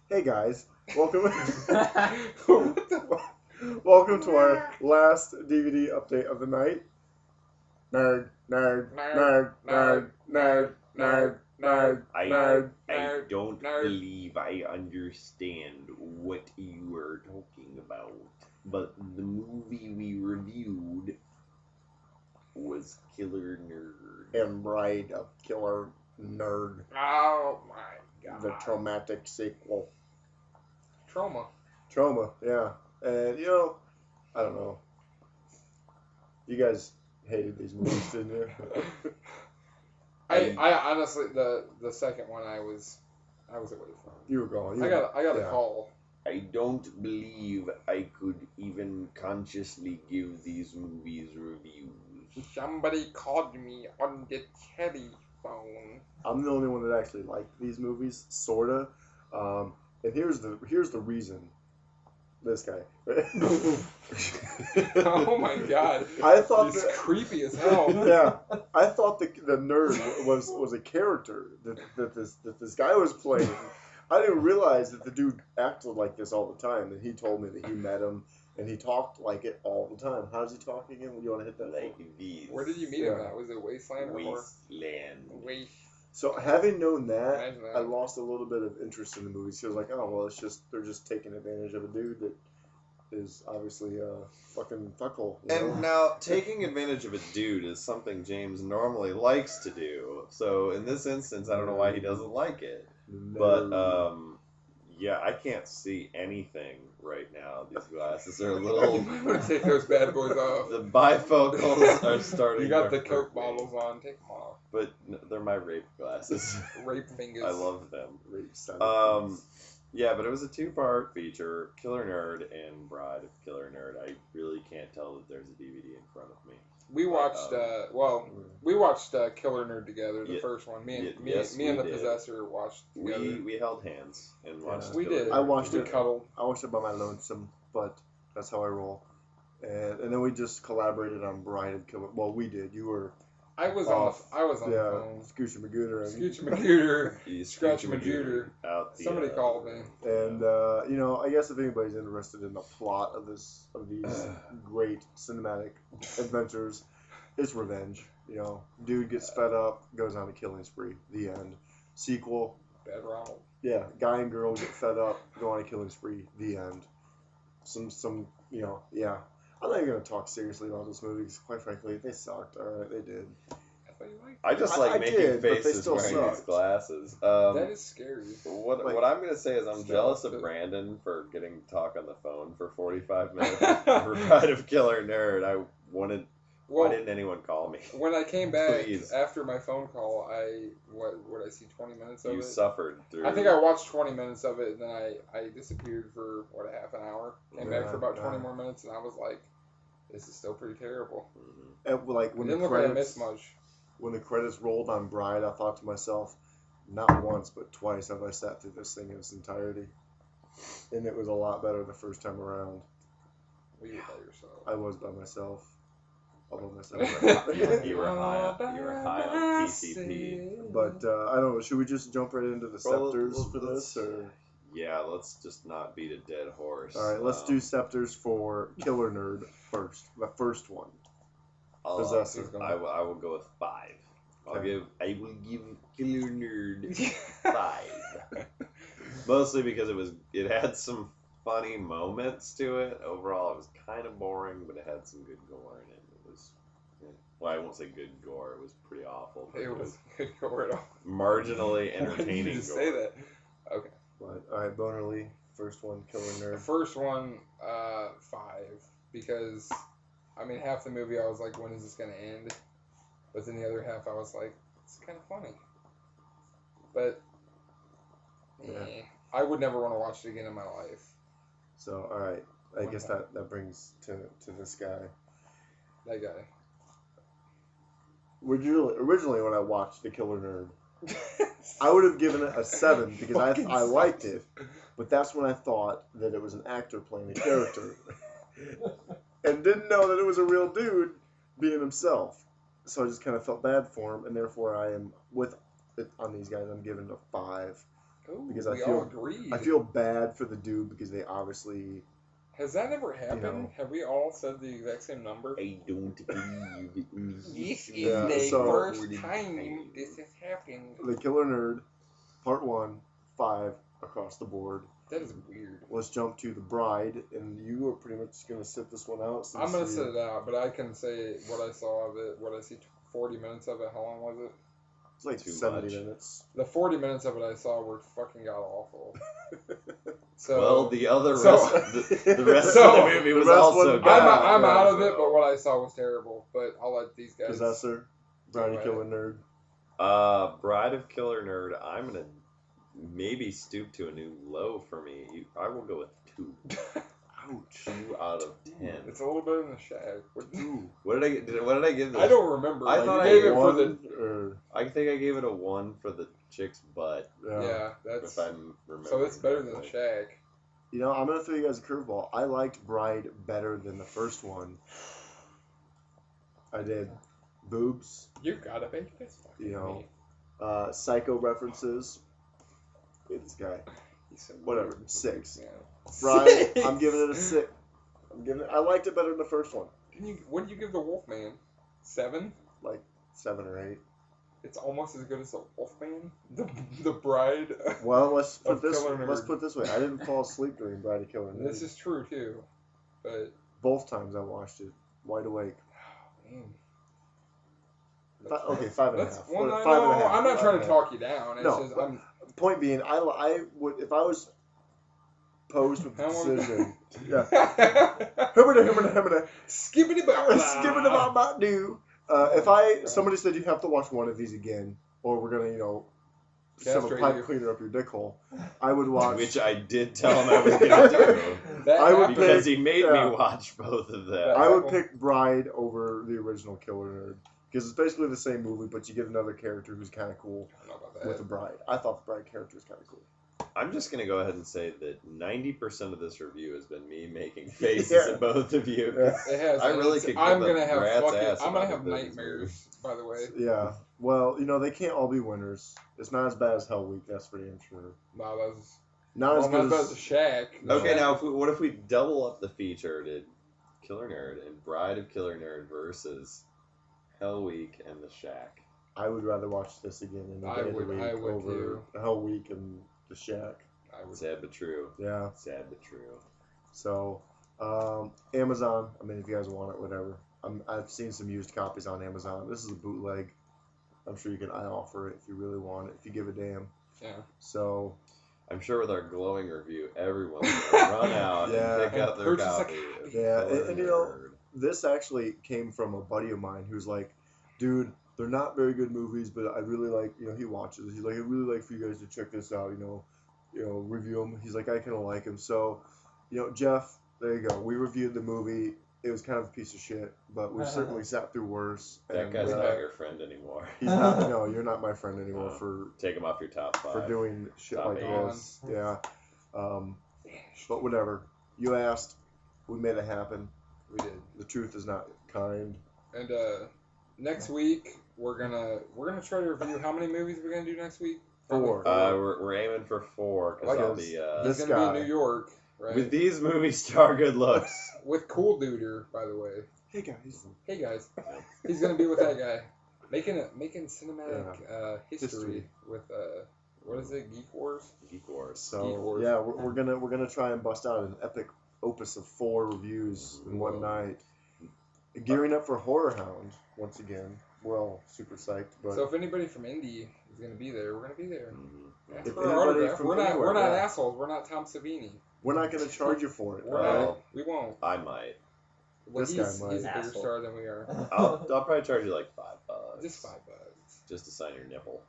Hey guys, welcome. What the? Welcome to our last DVD update of the night. Nerd, nerd, nerd, nerd, nerd, nerd, nerd, nerd. I don't nerd. believe I understand what you are talking about. But the movie we reviewed was Killer Nerd. And Bride of Killer Nerd, Oh my god. the traumatic sequel. Trauma. Trauma, yeah. And I don't know. You guys hated these movies, didn't you? I honestly the second one I was away from. You were gone. I got a yeah. call. I don't believe I could even consciously give these movies reviews. Somebody called me on the telephone. I'm the only one that actually liked these movies, sorta. And here's the reason. This guy. Oh my god. I thought He's that, creepy as hell. yeah, I thought the nerd was a character that this guy was playing. I didn't realize that the dude acted like this all the time. And he told me that he met him and he talked like it all the time. How does he talk again? You want to hit that? Like these. Where did you meet him at? Was it Wasteland or Wasteland. Waste? So having known that, Imagine that. I lost a little bit of interest in the movies. I was like, oh well, they're just taking advantage of a dude that is obviously a fucking fuckle. And now, taking advantage of a dude is something James normally likes to do. So in this instance, I don't know why he doesn't like it. But yeah, I can't see anything right now. These glasses are a little. I'm gonna take those bad boys off. The bifocals are starting. You got to the hurt Coke me. bottles on. Take them off. But they're my rape glasses. Rape fingers. I love them. Rape sound. Yeah, but it was a two-part feature: Killer Nerd and Bride of Killer Nerd. I really can't tell that there's a DVD in front of me. We watched. We watched Killer Nerd together. The Yeah, first one. Me and we the did. Possessor watched together. We held hands and watched. We Killer did. Nerd I watched We it. cuddled. I watched it by my lonesome, but that's how I roll. And then we just collaborated on Bride of Killer. Well, we did. You were I was off. on the yeah, phone. Scoocher Magooter. And, Scooch Magooter. He's Scratch scooching Magooter. out the, Somebody called me. And I guess if anybody's interested in the plot of these great cinematic adventures, it's revenge. Dude gets fed up, goes on a killing spree. The end. Sequel. Bad Ronald. Yeah, guy and girl get fed up, go on a killing spree. The end. Yeah. I'm not even gonna talk seriously about this movie because, quite frankly, they sucked. All right, they did. I thought you liked I just I like making did, but they faces still wearing these sucked. glasses. that is scary. What Like- what I'm gonna say is I'm Still, jealous of but- Brandon for getting to talk on the phone for 45 minutes for Bride of Killer Nerd. Why Well, didn't anyone call me? when I came back Please. after my phone call, what I see 20 minutes of You it. suffered through. I think I watched 20 minutes of it, and then I disappeared for a half an hour. Came back Yeah, for about 20 yeah. more minutes, and I was like, "This is still pretty terrible." Mhm. And, like when Didn't the look like I credits missed much. when the credits rolled on Bride, I thought to myself, not once but twice have I sat through this thing in its entirety, and it was a lot better the first time around. Were you by yourself? I was by myself. All by myself. You were high on PCP. But I don't know. Should we just jump right into the Well, scepters well, for let's- this, or Yeah, let's just not beat a dead horse. all right? Let's do scepters for Killer Nerd first. The first one. Possessor. I will go with 5. I will give Killer Nerd 5. Mostly because it had some funny moments to it. Overall, it was kind of boring, but it had some good gore in it. Well, I won't say good gore. It was pretty awful. But It was good gore at all. marginally Why did entertaining. you just gore. say that? Okay. But, all right, Boner Lee, first one, Killer The Nerd. first one, 5, because I mean half the movie I was like, when is this gonna end? But then the other half I was like, it's kind of funny. But Yeah. I would never want to watch it again in my life. So, all right. I One guess time. that brings to this guy. That guy. Originally, when I watched The Killer Nerd, I would have given it a 7 because Fucking I liked sucks. it. But that's when I thought that it was an actor playing a character. And didn't know that it was a real dude being himself. So I just kind of felt bad for him, and therefore I am with it on these guys. I'm giving it a 5. Ooh, because we all agreed. I feel bad for the dude because they obviously. Has that ever happened? know. Have we all said the exact same number? I don't believe it was. This is Yeah, the so- first time this has happened. The Killer Nerd, Part 1, 5 across the board. That is weird. Let's jump to The Bride, and you are pretty much going to sit this one out. Since I'm gonna sit it out, but I can say what I saw of it. What I see, 40 minutes of it. How long was it? It's like Too 70 much. minutes. The 40 minutes of it I saw were fucking god awful. So Well, the other so- rest, the rest So- of the movie was the rest also wasn't good. bad. I'm out of so- it, but what I saw was terrible. But I'll let these guys. Possessor, Bride Go Killer Nerd. Bride of Killer Nerd. I'm gonna maybe stoop to a new low for me. I will go with 2. Ouch. 2 out of 10. It's a little bit in the shag. What did I give this? I don't remember. I Like, thought you I gave gave it for the. One, or, I think I gave it a 1 for the chick's butt. Yeah, that's. If I'm remembering. So it's better than the correctly. shag. You know, I'm going to throw you guys a curveball. I liked Bride better than the first one. I did. Boobs, You gotta make this fucking You know, me. Psycho references. Look at this guy. He's so Whatever, weird. 6. Yeah. Bride, I'm giving it a 6. I liked it better than the first one. What did you give the Wolfman? 7? 7 or 8. It's almost as good as the Wolfman. The Bride. Well, let's Of put Killer Nerd. this way. I didn't fall asleep during Bride of Killer Nerd. This is true too, but Both times I watched it, wide awake. man. Okay, 5 and a That's half. one. What, I 5 and a know. half, I'm not 5 trying and to a half. talk you down. It's No, just but- I'm. Point being, I would if I was posed with the How long- decision. Yeah. Hibbida. Skippity bop. Skipping about do. If somebody said you have to watch one of these again, or we're gonna shove a Castrate pipe you. cleaner up your dick hole, I would watch. Which I did tell him I was gonna do. That I would happened. Because he made Yeah. me watch both of them. I would pick Bride over the original Killer Nerd because it's basically the same movie, but you get another character who's kind of cool I don't know about with the that. Bride. I thought the Bride character was kind of cool. I'm just gonna go ahead and say that 90% of this review has been me making faces Yeah. at both of you. Yeah. It has. I and really it's- could give I'm a gonna have rat's fucking. ass I'm gonna about have this nightmares. By the way. Yeah. Well, they can't all be winners. It's not as bad as Hell Week, that's for damn sure. No, that was. Not as Well, good not about as the shack. The Okay, Shack- now what if we double up the feature to Killer Nerd and Bride of Killer Nerd versus Hell Week and The Shack? I would rather watch this again in the I day of the would- week I would over too. Hell Week and The Shack. I would. Sad but true. Yeah. Sad but true. So, Amazon. I mean, if you guys want it, whatever. I've seen some used copies on Amazon. This is a bootleg. I'm sure you can offer it if you really want it, if you give a damn. Yeah. So, I'm sure with our glowing review, everyone's gonna run out Yeah. and pick up their Purchase a copy. of Yeah, Killer and Nerd. this actually came from a buddy of mine who's like, dude, they're not very good movies, but I really like, he watches. He's like, I really like for you guys to check this out, review them. He's like, I kind of like him. So, Jeff, there you go. We reviewed the movie. It was kind of a piece of shit, but we've certainly sat through worse. That and, guy's not your friend anymore. He's not. No, you're not my friend anymore No. for Take him off your top 5. for doing shit Top like 8. this. Yeah. But whatever. You asked. We made it happen. We did. The truth is not kind. And next week we're gonna try to review how many movies we're gonna do next week. 4. We're aiming for 4 because Like I'll us. be This He's gonna guy. be in New York, right? with these movie star good looks. With Cool Duder, by the way. Hey guys. Hey guys, he's gonna be with that guy, making cinematic history History. with what is it, Geek Wars? Geek Wars. So Geek Wars. yeah, we're gonna try and bust out an epic opus of 4 reviews in one night. Gearing up for Horror Hound once again. We're all super psyched, but So if anybody from Indy is gonna be there, we're gonna be there. Mhm. Ask If for our anybody autograph. from We're not anywhere, we're not yeah. assholes. We're not Tom Savini. we're not gonna charge you for it. We're all right? not. We won't. I might. Well, This guy he's might. a bigger Asshole. star than we are. I'll probably charge you like $5. Just $5. Just to sign your nipple.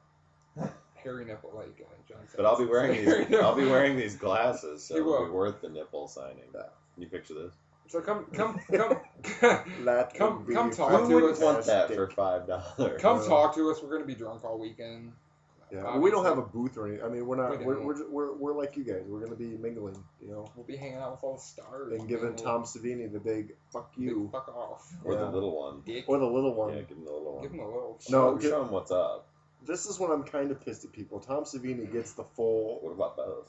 Hairy nipple, like John said. But I'll be wearing these. I'll be wearing these glasses, so You it'll be will. worth the nipple signing. Yeah. Can you picture this? So come That Come- would be come talk Who to wouldn't us. want that fantastic. for $5? come talk to us. We're gonna be drunk all weekend. Yeah, but we don't have Obviously. a booth or anything. I mean, we're not. We We're, don't. we're like you guys. We're gonna be mingling, We'll be hanging out with all the stars. and giving We'll- Tom Savini the big fuck big you, fuck off. Or the Yeah. little one. Dick. or the little one. Yeah, give him the little one. Give him a little. No, show him what's up. this is when I'm kind of pissed at people. Tom Savini gets the full What about both?